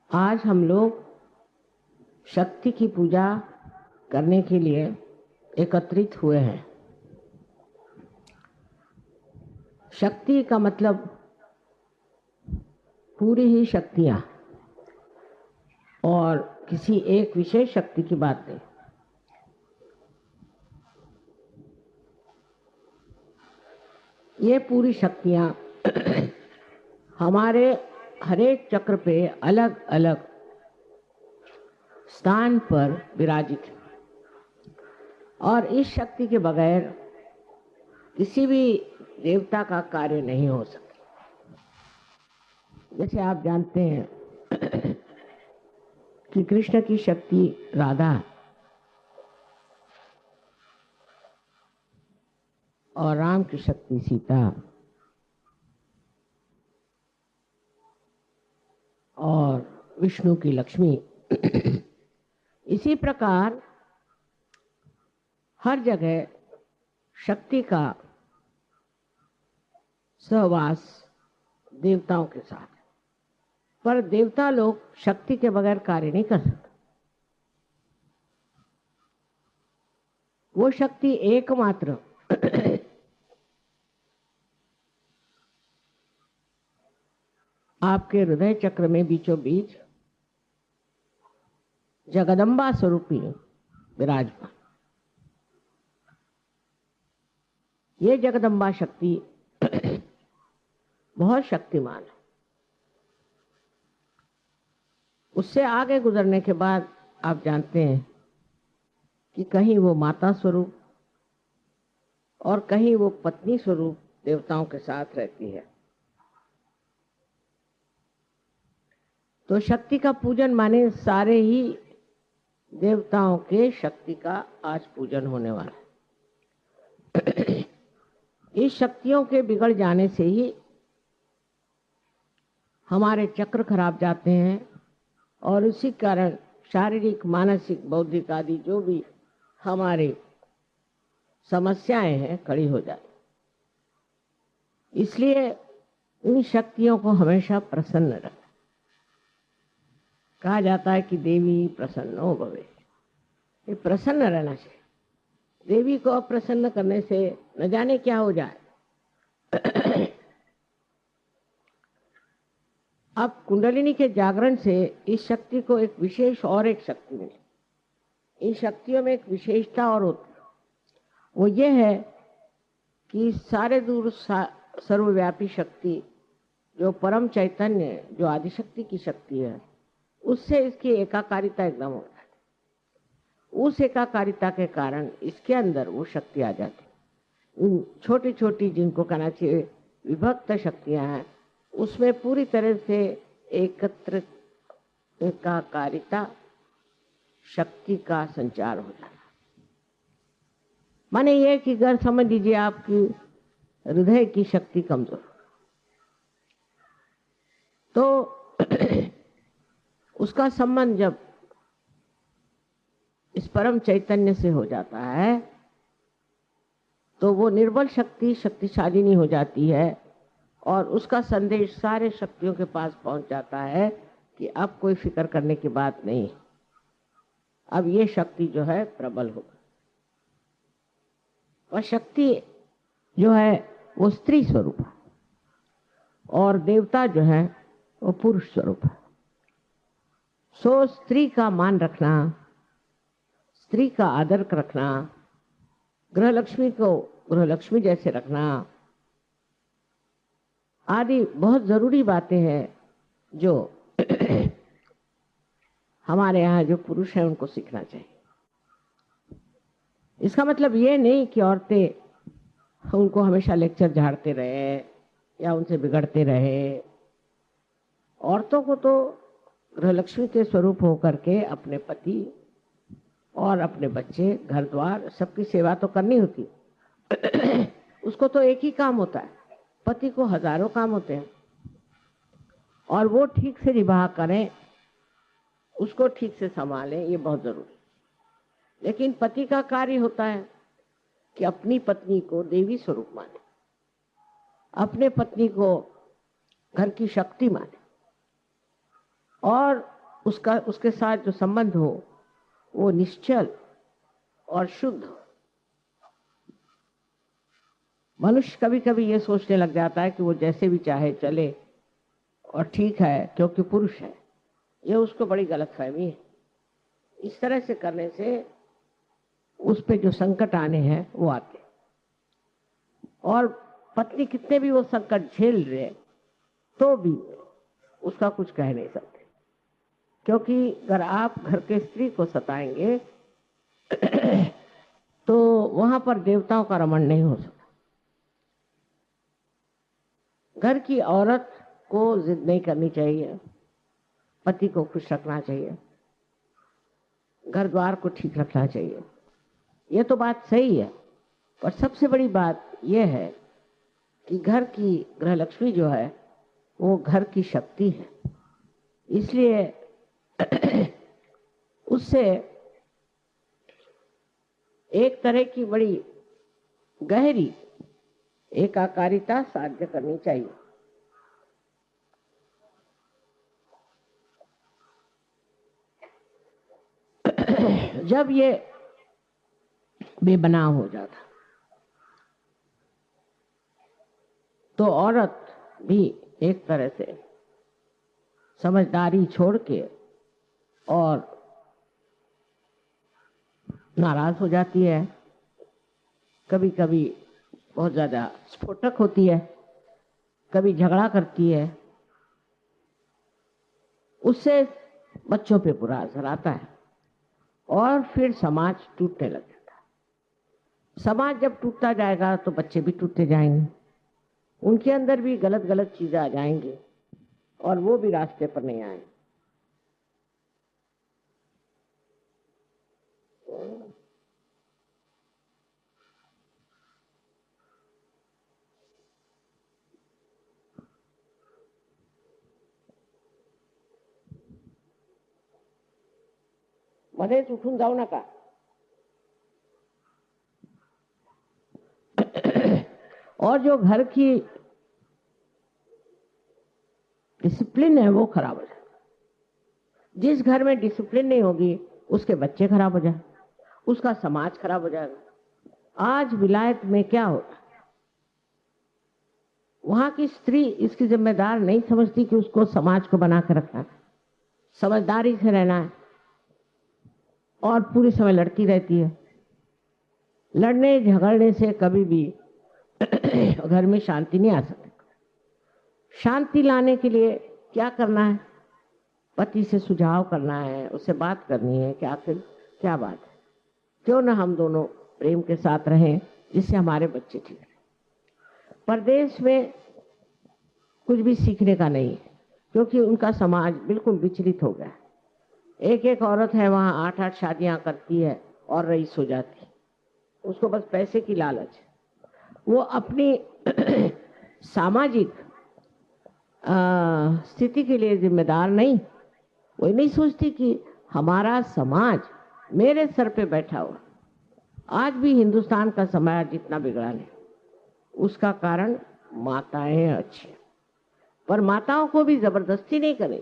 आज हम लोग शक्ति की पूजा करने के लिए एकत्रित हुए हैं। शक्ति का मतलब पूरी ही शक्तियाँ और किसी एक विशेष शक्ति की बात नहीं। ये पूरी शक्तियाँ हमारे हरेक चक्र पे अलग अलग स्थान पर विराजित है और इस शक्ति के बगैर किसी भी देवता का कार्य नहीं हो सकता। जैसे आप जानते हैं कि कृष्ण की शक्ति राधा और राम की शक्ति सीता और विष्णु की लक्ष्मी। इसी प्रकार हर जगह शक्ति का सहवास देवताओं के साथ, पर देवता लोग शक्ति के बगैर कार्य नहीं कर सकते। वो शक्ति एकमात्र आपके हृदय चक्र में बीचों बीच जगदम्बा स्वरूपी विराजमान। ये जगदम्बा शक्ति बहुत शक्तिमान है। उससे आगे गुजरने के बाद आप जानते हैं कि कहीं वो माता स्वरूप और कहीं वो पत्नी स्वरूप देवताओं के साथ रहती है। तो शक्ति का पूजन माने सारे ही देवताओं के शक्ति का आज पूजन होने वाला है। इस शक्तियों के बिगड़ जाने से ही हमारे चक्र खराब जाते हैं और उसी कारण शारीरिक, मानसिक, बौद्धिक आदि जो भी हमारी समस्याएं हैं खड़ी हो जाती। इसलिए इन शक्तियों को हमेशा प्रसन्न रखें। कहा जाता है कि देवी प्रसन्नो भवे, ये प्रसन्न रहना चाहिए। देवी को अप्रसन्न करने से न जाने क्या हो जाए। अब कुंडलिनी के जागरण से इस शक्ति को एक विशेष और एक शक्ति मिली। इन शक्तियों में एक विशेषता और होती है, वो ये है कि सारे दूर सर्वव्यापी शक्ति जो परम चैतन्य, जो आदिशक्ति की शक्ति है, उससे इसकी एकाकारिता एकदम हो जाती। उस एकाकारिता के कारण इसके अंदर वो शक्ति आ जाती। छोटी छोटी, जिनको कहना चाहिए विभक्त शक्तियां हैं, उसमें पूरी तरह से एकत्र एकाकारिता शक्ति का संचार हो जाता। माने ये कि अगर समझ लीजिए आपकी हृदय की शक्ति कमजोर, तो उसका संबंध जब इस परम चैतन्य से हो जाता है तो वो निर्बल शक्ति शक्तिशालिनी हो जाती है और उसका संदेश सारे शक्तियों के पास पहुंच जाता है कि अब कोई फिक्र करने की बात नहीं, अब ये शक्ति जो है प्रबल होगी। और शक्ति जो है वो स्त्री स्वरूप है और देवता जो है वो पुरुष स्वरूप है। सो स्त्री का मान रखना, स्त्री का आदर रखना, गृह लक्ष्मी को गृह लक्ष्मी जैसे रखना आदि बहुत जरूरी बातें हैं जो हमारे यहाँ जो पुरुष हैं उनको सीखना चाहिए। इसका मतलब ये नहीं कि औरतें उनको हमेशा लेक्चर झाड़ते रहे या उनसे बिगड़ते रहे। औरतों को तो गृहलक्ष्मी के स्वरूप होकर के अपने पति और अपने बच्चे, घर द्वार, सबकी सेवा तो करनी होती। उसको तो एक ही काम होता है, पति को हजारों काम होते हैं और वो ठीक से निभा करें, उसको ठीक से संभालें, ये बहुत जरूरी। लेकिन पति का कार्य होता है कि अपनी पत्नी को देवी स्वरूप माने, अपने पत्नी को घर की शक्ति माने और उसके साथ जो संबंध हो वो निश्चल और शुद्ध हो। मनुष्य कभी कभी ये सोचने लग जाता है कि वो जैसे भी चाहे चले और ठीक है क्योंकि पुरुष है। ये उसको बड़ी गलतफहमी है। इस तरह से करने से उस पे जो संकट आने हैं वो आते, और पत्नी कितने भी वो संकट झेल रहे तो भी उसका कुछ कह नहीं सकते, क्योंकि अगर आप घर के स्त्री को सताएंगे तो वहां पर देवताओं का रमण नहीं हो सकता। घर की औरत को जिद नहीं करनी चाहिए, पति को खुश रखना चाहिए, घर द्वार को ठीक रखना चाहिए। ये तो बात सही है, पर सबसे बड़ी बात यह है कि घर की गृहलक्ष्मी जो है वो घर की शक्ति है। इसलिए उससे एक तरह की बड़ी गहरी एकाकारिता साध्य करनी चाहिए। जब ये बेबनाव हो जाता तो औरत भी एक तरह से समझदारी छोड़ के और नाराज हो जाती है, कभी कभी बहुत ज्यादा स्फोटक होती है, कभी झगड़ा करती है। उससे बच्चों पे बुरा असर आता है और फिर समाज टूटने लग जाता है। समाज जब टूटता जाएगा तो बच्चे भी टूटते जाएंगे, उनके अंदर भी गलत गलत चीजें आ जाएंगी और वो भी रास्ते पर नहीं आएंगे। मध्येच उठून जाऊ नका। और जो घर की डिसिप्लिन है वो खराब हो जाए। जिस घर में डिसिप्लिन नहीं होगी उसके बच्चे खराब हो जाए, उसका समाज खराब हो जाएगा। आज विलायत में क्या होता है, वहां की स्त्री इसकी जिम्मेदार नहीं समझती कि उसको समाज को बना कर रखना है, समझदारी से रहना है, और पूरी समय लड़ती रहती है। लड़ने झगड़ने से कभी भी घर में शांति नहीं आ सकती। शांति लाने के लिए क्या करना है, पति से सुझाव करना है, उससे बात करनी है कि आखिर क्या बात है, क्यों ना हम दोनों प्रेम के साथ रहें जिससे हमारे बच्चे ठीक रहें। परदेश में कुछ भी सीखने का नहीं है, क्योंकि उनका समाज बिल्कुल विचलित हो गया है। एक एक औरत है वहां 8-8 शादियां करती है और रईस हो जाती है, उसको बस पैसे की लालच है। वो अपनी सामाजिक स्थिति के लिए जिम्मेदार नहीं। वो नहीं सोचती कि हमारा समाज मेरे सर पे बैठा हुआ। आज भी हिंदुस्तान का समाज जितना बिगड़ा नहीं, उसका कारण माताएं अच्छी, पर माताओं को भी जबरदस्ती नहीं करनी,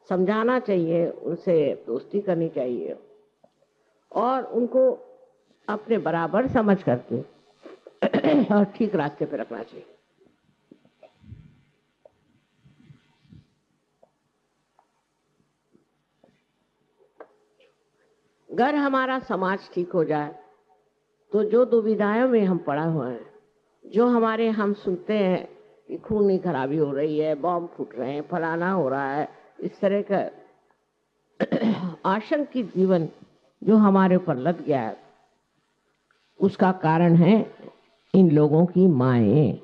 समझाना चाहिए, उनसे दोस्ती करनी चाहिए और उनको अपने बराबर समझ करके और ठीक रास्ते पे रखना चाहिए। अगर हमारा समाज ठीक हो जाए तो जो दुविधाओं में हम पड़ा हुए हैं, जो हमारे हम सुनते हैं कि खून की खराबी हो रही है, बॉम्ब फूट रहे हैं, फलाना हो रहा है, इस तरह का आशंकित जीवन जो हमारे ऊपर लद गया है, उसका कारण है इन लोगों की माएं।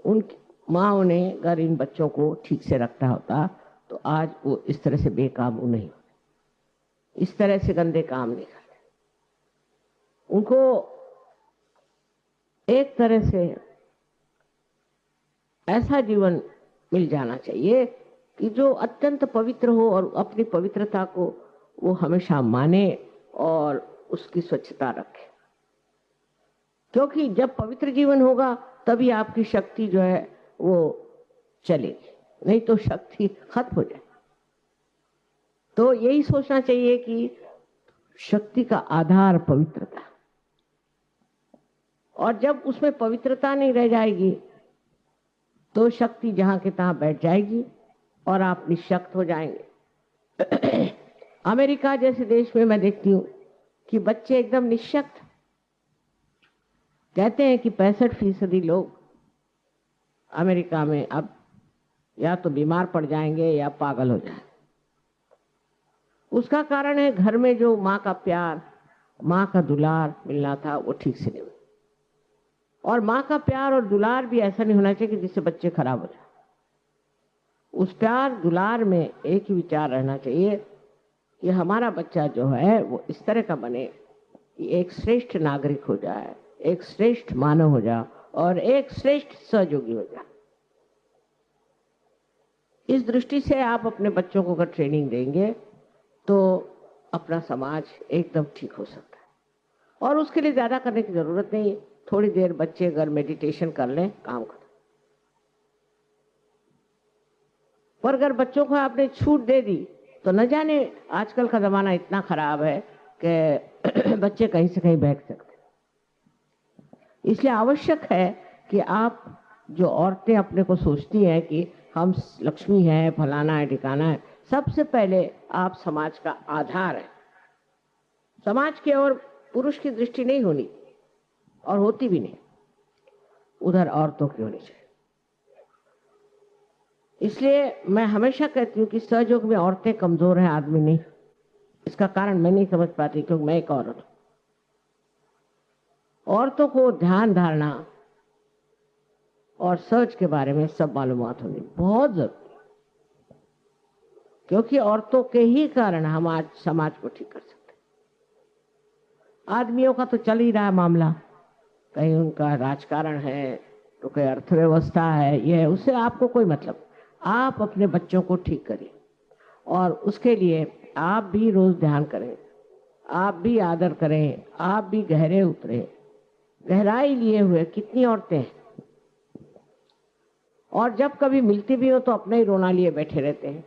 उन माओ ने अगर इन बच्चों को ठीक से रखता होता तो आज वो इस तरह से बेकाबू नहीं, इस तरह से गंदे काम नहीं करते। उनको एक तरह से ऐसा जीवन मिल जाना चाहिए कि जो अत्यंत पवित्र हो और अपनी पवित्रता को वो हमेशा माने और उसकी स्वच्छता रखे, क्योंकि जब पवित्र जीवन होगा तभी आपकी शक्ति जो है वो चलेगी, नहीं तो शक्ति खत्म हो जाए। तो यही सोचना चाहिए कि शक्ति का आधार पवित्रता, और जब उसमें पवित्रता नहीं रह जाएगी तो शक्ति जहां के तहां बैठ जाएगी और आप निशक्त हो जाएंगे। अमेरिका जैसे देश में मैं देखती हूँ कि बच्चे एकदम निशक्त, कहते हैं कि 65% लोग अमेरिका में अब या तो बीमार पड़ जाएंगे या पागल हो जाएंगे। उसका कारण है घर में जो माँ का प्यार, माँ का दुलार मिलना था वो ठीक से नहीं मिला। और माँ का प्यार और दुलार भी ऐसा नहीं होना चाहिए कि जिससे बच्चे खराब हो जाए। उस प्यार दुलार में एक ही विचार रहना चाहिए कि हमारा बच्चा जो है वो इस तरह का बने कि एक श्रेष्ठ नागरिक हो जाए, एक श्रेष्ठ मानव हो जाए और एक श्रेष्ठ सहयोगी हो जाए। इस दृष्टि से आप अपने बच्चों को अगर ट्रेनिंग देंगे तो अपना समाज एकदम ठीक हो सकता है। और उसके लिए ज्यादा करने की जरूरत नहीं, थोड़ी देर बच्चे अगर मेडिटेशन कर लें काम खत्म। पर अगर बच्चों को आपने छूट दे दी तो न जाने, आजकल का जमाना इतना खराब है कि बच्चे कहीं से कहीं भाग सकते। इसलिए आवश्यक है कि आप जो औरतें अपने को सोचती हैं कि हम लक्ष्मी है, फलाना है, ठिकाना है, सबसे पहले आप समाज का आधार है। समाज की ओर पुरुष की दृष्टि नहीं होनी और होती भी नहीं, उधर औरतों की होनी चाहिए। इसलिए मैं हमेशा कहती हूँ कि सहयोग में औरतें कमजोर हैं, आदमी नहीं। इसका कारण मैं नहीं समझ पाती क्योंकि मैं एक औरत हूं। औरतों को ध्यान धारणा और सर्च के बारे में सब मालूमात होनी बहुत जरूरी, क्योंकि औरतों के ही कारण हम आज समाज को ठीक कर सकते। आदमियों का तो चल ही रहा है मामला, कहीं उनका राजकारण है तो कहीं अर्थव्यवस्था है, ये है, उससे आपको कोई मतलब। आप अपने बच्चों को ठीक करिए और उसके लिए आप भी रोज ध्यान करें, आप भी आदर करें, आप भी गहरे उतरे। गहराई लिए हुए कितनी औरतें हैं, और जब कभी मिलती भी हो तो अपने ही रोना लिए बैठे रहते हैं।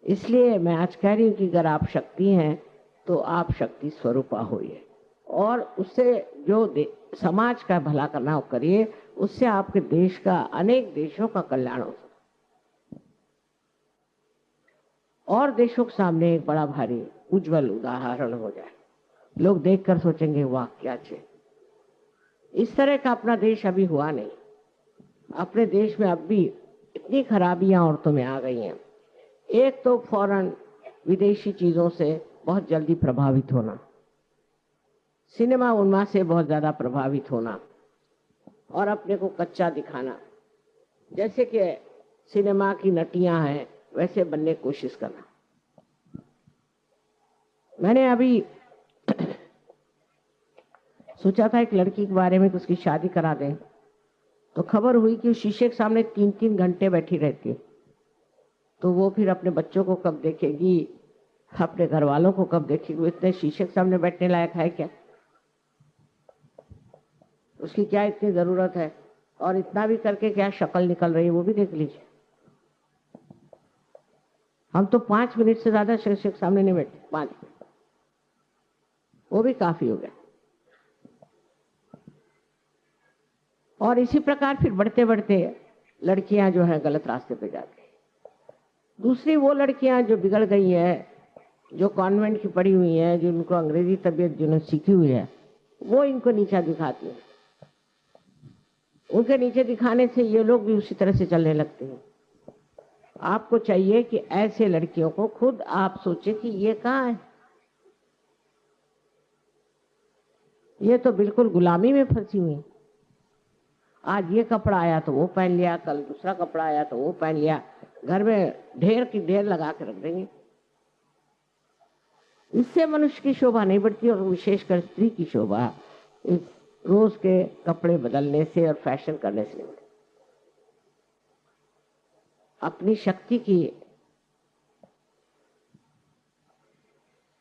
इसलिए मैं आज कह रही हूँ कि अगर आप शक्ति हैं तो आप शक्ति स्वरूपा होइए और उससे जो समाज का भला करना हो करिए, उससे आपके देश का, अनेक देशों का कल्याण हो सकता और देशों के सामने एक बड़ा भारी उज्जवल उदाहरण हो जाए। लोग देखकर सोचेंगे वाह क्या चीज। इस तरह का अपना देश अभी हुआ नहीं। अपने देश में अब भी इतनी खराबियां औरतों में आ गई हैं। एक तो फौरन विदेशी चीजों से बहुत जल्दी प्रभावित होना, सिनेमा उन्माद से बहुत ज्यादा प्रभावित होना और अपने को कच्चा दिखाना, जैसे कि सिनेमा की नटियां हैं वैसे बनने की कोशिश करना। मैंने अभी सोचा था एक लड़की के बारे में कि उसकी शादी करा दें, तो खबर हुई कि शीशे के सामने 3-3 घंटे बैठी रहती है। तो वो फिर अपने बच्चों को कब देखेगी, अपने घर वालों को कब देखेगी? वो इतने शीशे के सामने बैठने लायक है क्या? उसकी क्या इतनी जरूरत है? और इतना भी करके क्या शक्ल निकल रही है वो भी देख लीजिए। हम तो 5 मिनट से ज्यादा शीशे के सामने नहीं बैठे, 5 मिनट वो भी काफी हो गया। और इसी प्रकार फिर बढ़ते बढ़ते लड़कियां जो है गलत रास्ते पे जाती हैं। दूसरी वो लड़कियां जो बिगड़ गई हैं, जो कॉन्वेंट की पढ़ी हुई हैं, जिनको अंग्रेजी तबीयत जिन्होंने सीखी हुई है, वो इनको नीचा दिखाती हैं। उनके नीचे दिखाने से ये लोग भी उसी तरह से चलने लगते हैं। आपको चाहिए कि ऐसे लड़कियों को खुद आप सोचे कि ये कहाँ है, ये तो बिल्कुल गुलामी में फंसी हुई। आज ये कपड़ा आया तो वो पहन लिया, कल दूसरा कपड़ा आया तो वो पहन लिया, घर में ढेर की ढेर लगा के रख देंगे। इससे मनुष्य की शोभा नहीं बढ़ती और विशेषकर स्त्री की शोभा इस रोज के कपड़े बदलने से और फैशन करने से नहीं बढ़ती। अपनी शक्ति की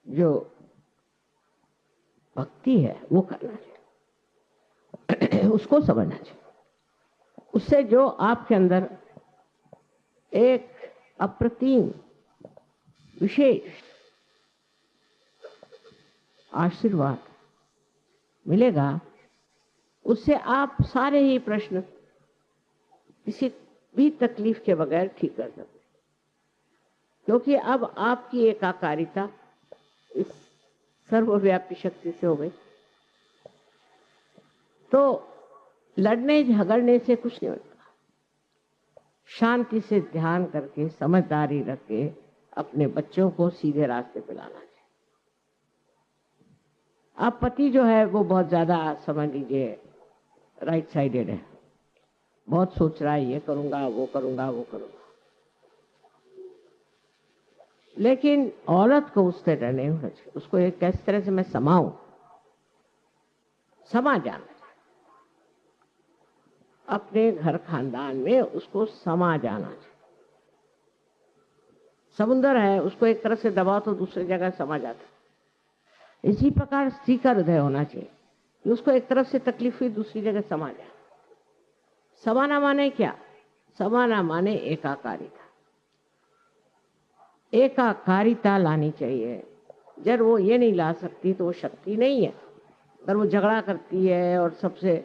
जो भक्ति है वो करना चाहिए, उसको समझना चाहिए। उससे जो आपके अंदर एक अप्रतिम विशेष आशीर्वाद मिलेगा, उससे आप सारे ही प्रश्न किसी भी तकलीफ के बगैर ठीक कर सकते, क्योंकि अब आपकी एकाकारिता इस सर्वव्यापी शक्ति से हो गई। तो लड़ने झगड़ने से कुछ नहीं होता, शांति से ध्यान करके समझदारी रख के अपने बच्चों को सीधे रास्ते पे लाना चाहिए। अब पति जो है वो बहुत ज्यादा, समझ लीजिए, राइट साइडेड है, बहुत सोच रहा है ये करूंगा वो करूंगा वो करूंगा, लेकिन औरत को उस तरह नहीं होना चाहिए। उसको एक किस तरह से मैं समाऊं, समा जाना चाहिए अपने घर खानदान में, उसको समा जाना चाहिए। समुंदर है, उसको एक तरफ से दबाओ तो दूसरी जगह समा जाता है। इसी प्रकार स्त्री का हृदय होना चाहिए कि उसको एक तरफ से तकलीफ हुई दूसरी जगह समा जाए। समाना माने क्या? समाना माने एकाकारिता, एकाकारिता लानी चाहिए। जब वो ये नहीं ला सकती तो वो शक्ति नहीं है। अगर वो झगड़ा करती है और सबसे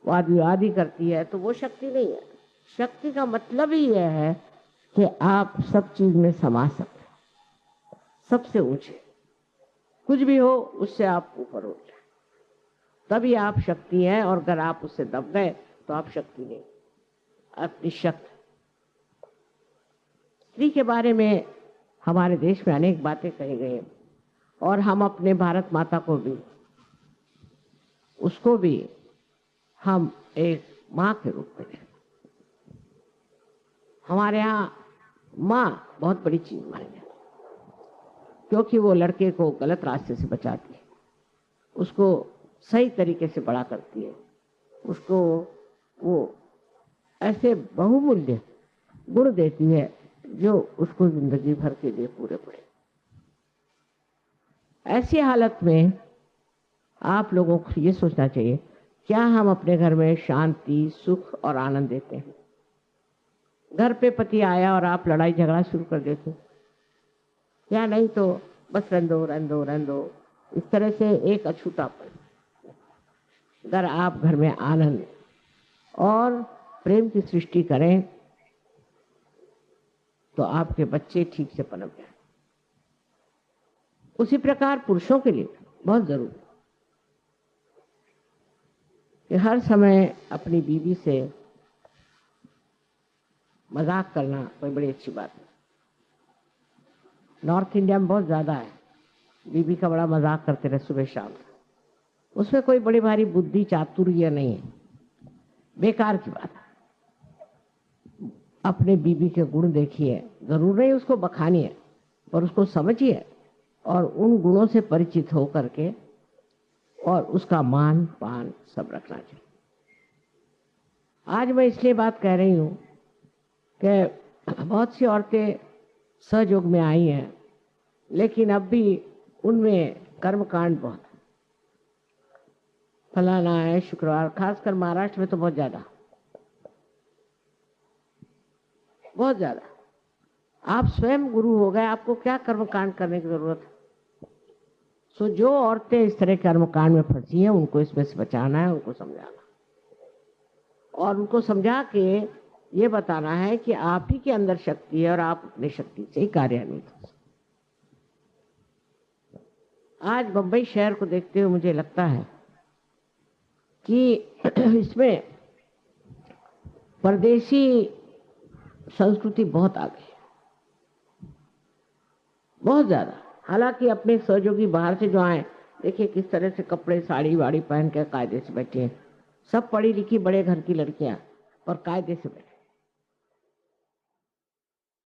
वाद विवादी करती है तो वो शक्ति नहीं है। शक्ति का मतलब ही यह है कि आप सब चीज में समा सकते, सबसे ऊंचे कुछ भी हो उससे आप ऊपर हो जाए, तभी आप शक्ति हैं। और अगर आप उससे दब गए तो आप शक्ति नहीं, आप निशक्त। स्त्री के बारे में हमारे देश में अनेक बातें कही गई और हम अपने भारत माता को भी, उसको भी हम एक माँ के रूप में देखते। हमारे यहाँ माँ बहुत बड़ी चीज मानी जाती है, क्योंकि वो लड़के को गलत रास्ते से बचाती है, उसको सही तरीके से बड़ा करती है, उसको वो ऐसे बहुमूल्य गुण देती है जो उसको जिंदगी भर के लिए पूरे पड़े। ऐसी हालत में आप लोगों को ये सोचना चाहिए, क्या हम अपने घर में शांति, सुख और आनंद देते हैं? घर पे पति आया और आप लड़ाई झगड़ा शुरू कर देते, या नहीं तो बस रंदो रंदो रंदो, इस तरह से एक अछूतापन। अगर आप घर में आनंद और प्रेम की सृष्टि करें तो आपके बच्चे ठीक से पनप जाए। उसी प्रकार पुरुषों के लिए बहुत जरूरी है कि हर समय अपनी बीवी से मजाक करना कोई बड़ी अच्छी बात है। नॉर्थ इंडिया में बहुत ज्यादा है, बीवी का बड़ा मजाक करते रहे सुबह शाम। उसमें कोई बड़ी भारी बुद्धि चातुर्य नहीं है, बेकार की बात है। अपने बीवी के गुण देखिए, जरूर नहीं उसको बखानिए, पर उसको समझिए और उन गुणों से परिचित हो करके और उसका मान पान सब रखना चाहिए। आज मैं इसलिए बात कह रही हूँ कि बहुत सी औरतें सहयोग में आई हैं, लेकिन अब भी उनमें कर्मकांड बहुत है। फलाना है, शुक्रवार, खासकर महाराष्ट्र में तो बहुत ज्यादा। आप स्वयं गुरु हो गए, आपको क्या कर्मकांड करने की जरूरत है? सो जो औरतें इस तरह कर्मकांड में फंसी हैं उनको इसमें से बचाना है, उनको समझाना और उनको समझा के ये बताना है कि आप ही के अंदर शक्ति है और आप अपनी शक्ति से ही कार्यान्वित हो। आज बंबई शहर को देखते हुए मुझे लगता है कि इसमें परदेशी संस्कृति बहुत आगे है, बहुत ज्यादा। हालांकि अपने सहयोगी बाहर से जो आए, देखिए किस तरह से कपड़े साड़ी वाड़ी पहन के कायदे से बैठे हैं। सब पढ़ी लिखी बड़े घर की लड़कियां और कायदे से बैठे।